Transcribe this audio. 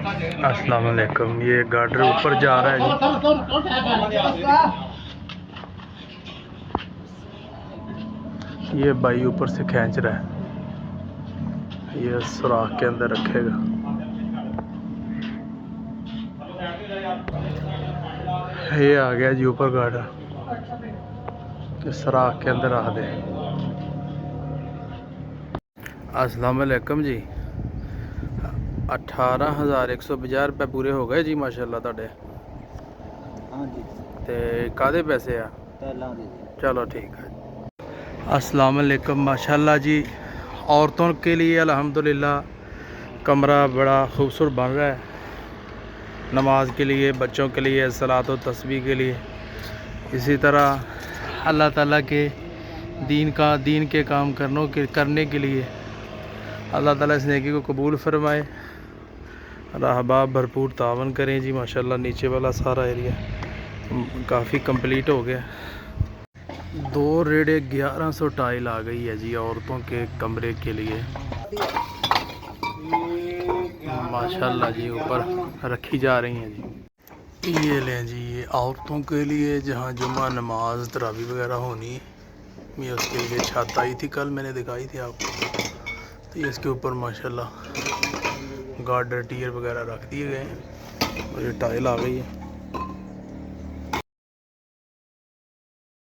अस्सलाम वालेकुम। ये गार्डर ऊपर जा रहा है जी। ये भाई ऊपर से खींच रहा है, ये सुराख के अंदर रखेगा। ये आ गया जी ऊपर गार्डर, कि सुराख के अंदर रख दे। अस्सलाम वालेकुम जी। 18,150 रुपये पूरे हो गए जी माशाल्लाह तुहाडे। हाँ जी। ते कादे पैसे आ? चलो ठीक है। अस्सलाम वालेकुम माशाल्लाह जी। औरतों के लिए अल्हम्दुलिल्लाह कमरा बड़ा खूबसूरत बन रहा है। नमाज के लिए, बच्चों के लिए, सलात व तस्बीह के लिए, इसी तरह अल्लाह ताला के दीन के काम करने के लिए अल्लाह ताला इस नेकी को कबूल फरमाए। रहबाब भरपूर तावन करें जी माशाल्लाह। नीचे वाला सारा एरिया काफ़ी कंप्लीट हो गया। 2 रेड़े 1100 टाइल आ गई है जी औरतों के कमरे के लिए माशाल्लाह जी। ऊपर रखी जा रही हैं जी। ये लें जी, ये औरतों के लिए जहाँ जुम्मा नमाज तरावी वगैरह होनी है, ये उसके लिए छत आई थी, कल मैंने दिखाई थी आपको। तो ये इसके ऊपर माशाल्लाह गार्डर टियर वगैरह रख दिए गए हैं और ये टाइल आ गई है।